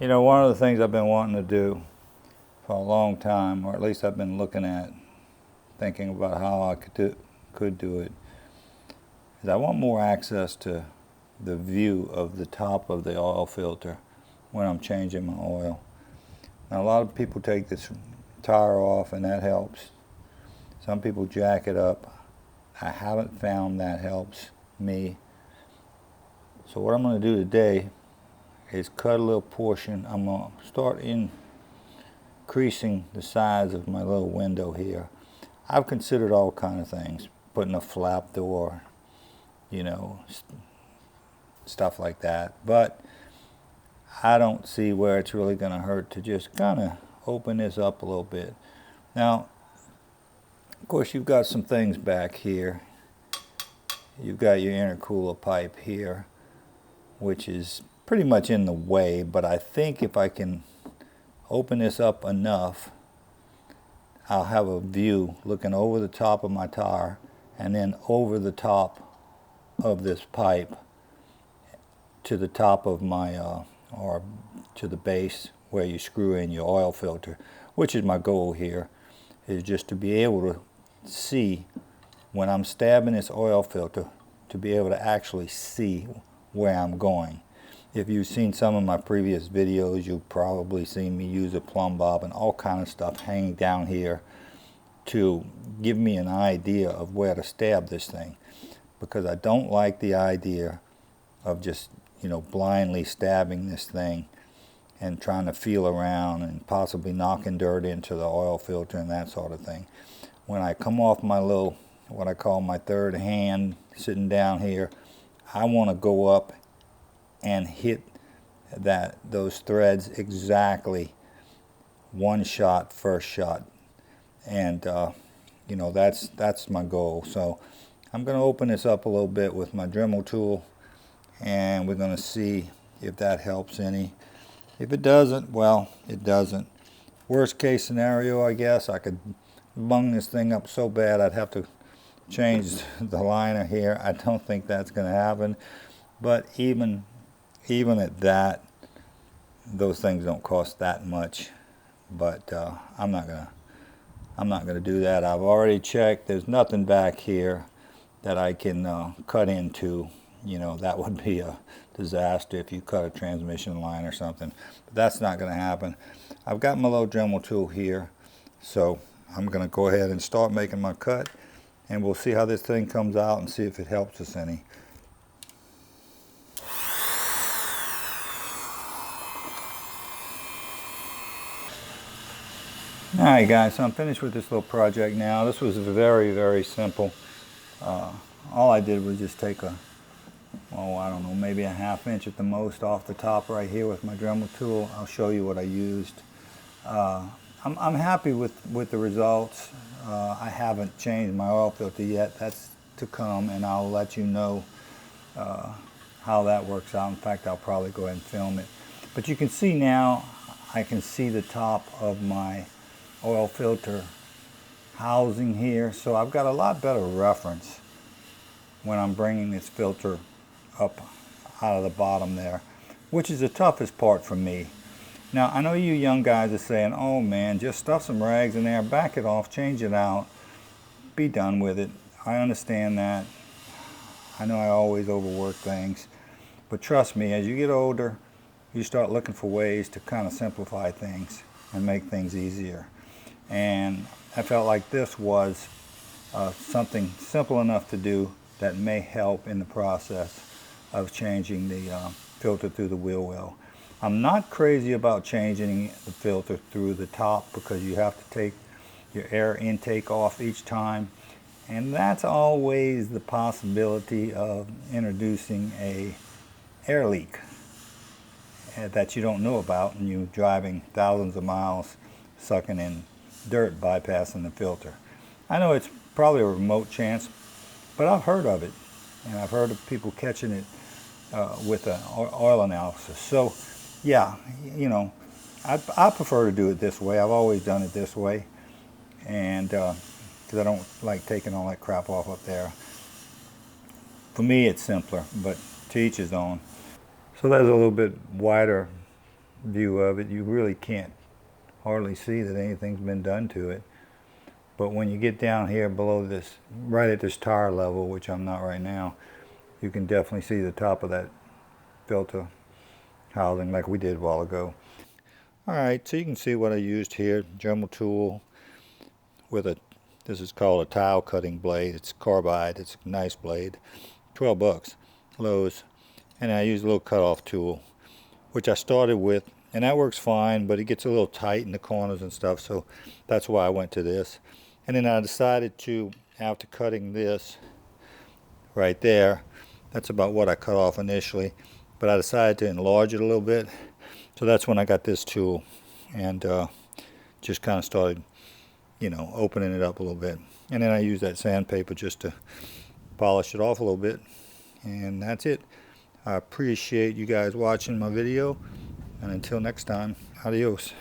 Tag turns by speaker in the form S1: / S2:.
S1: You know, one of the things I've been wanting to do for a long time, or at least I've been looking at, thinking about how I could do it, is I want more access to the view of the top of the oil filter when I'm changing my oil. Now, a lot of people take this tire off and that helps. Some people jack it up. I haven't found that helps me. So what I'm going to do today is cut a little portion. I'm going to start increasing the size of my little window here. I've considered all kind of things, putting a flap door, you know, stuff like that, but I don't see where it's really going to hurt to just kind of open this up a little bit. Now, of course, you've got some things back here. You've got your intercooler pipe here, which is pretty much in the way, but I think if I can open this up enough, I'll have a view looking over the top of my tire and then over the top of this pipe to the top of my, or to the base where you screw in your oil filter, which is my goal here, is just to be able to see when I'm stabbing this oil filter, to be able to actually see where I'm going. If you've seen some of my previous videos, you've probably seen me use a plumb bob and all kind of stuff hanging down here to give me an idea of where to stab this thing, because I don't like the idea of just, you know, blindly stabbing this thing and trying to feel around and possibly knocking dirt into the oil filter and that sort of thing. When I come off my little, what I call my third hand, sitting down here, I want to go up and hit those threads exactly one shot, first shot, and you know, that's my goal. So I'm going to open this up a little bit with my Dremel tool, and we're going to see if that helps any. If it doesn't, well, it doesn't. Worst case scenario, I guess I could bung this thing up so bad I'd have to change the liner here. I don't think that's going to happen, but even at that, those things don't cost that much. But I'm not gonna do that. I've already checked. There's nothing back here that I can cut into. You know, that would be a disaster if you cut a transmission line or something. But that's not going to happen. I've got my little Dremel tool here, so I'm going to go ahead and start making my cut, and we'll see how this thing comes out and see if it helps us any. Alright guys, so I'm finished with this little project now. This was very, very simple. All I did was just take a, oh, I don't know, maybe a ½ inch at the most off the top right here with my Dremel tool. I'll show you what I used. I'm happy with the results. I haven't changed my oil filter yet. That's to come, and I'll let you know how that works out. In fact, I'll probably go ahead and film it. But you can see now, I can see the top of my oil filter housing here, so I've got a lot better reference when I'm bringing this filter up out of the bottom there, which is the toughest part for me. Now, I know you young guys are saying, oh man, just stuff some rags in there, back it off, change it out, be done with it. I understand that. I know I always overwork things, but trust me, as you get older, you start looking for ways to kind of simplify things and make things easier. And I felt like this was something simple enough to do that may help in the process of changing the filter through the wheel well. I'm not crazy about changing the filter through the top, because you have to take your air intake off each time, and that's always the possibility of introducing a air leak that you don't know about, and you're driving thousands of miles sucking in dirt, bypassing the filter. I know it's probably a remote chance, but I've heard of it, and I've heard of people catching it with an oil analysis. So yeah, you know, I prefer to do it this way. I've always done it this way, and because I don't like taking all that crap off up there. For me, it's simpler, but to each his own. So there's a little bit wider view of it, you really can't hardly see that anything's been done to it. But when you get down here below this, right at this tire level, which I'm not right now, you can definitely see the top of that filter housing like we did a while ago. Alright, so you can see what I used here. Dremel tool with this is called a tile cutting blade. It's carbide, it's a nice blade. 12 bucks, Lowe's. And I used a little cutoff tool, which I started with, and that works fine, but it gets a little tight in the corners and stuff, so that's why I went to this. And then I decided to, after cutting this right there, that's about what I cut off initially, but I decided to enlarge it a little bit, so that's when I got this tool and just kind of started, you know, opening it up a little bit. And then I used that sandpaper just to polish it off a little bit, and that's it. I appreciate you guys watching my video, and until next time, adios.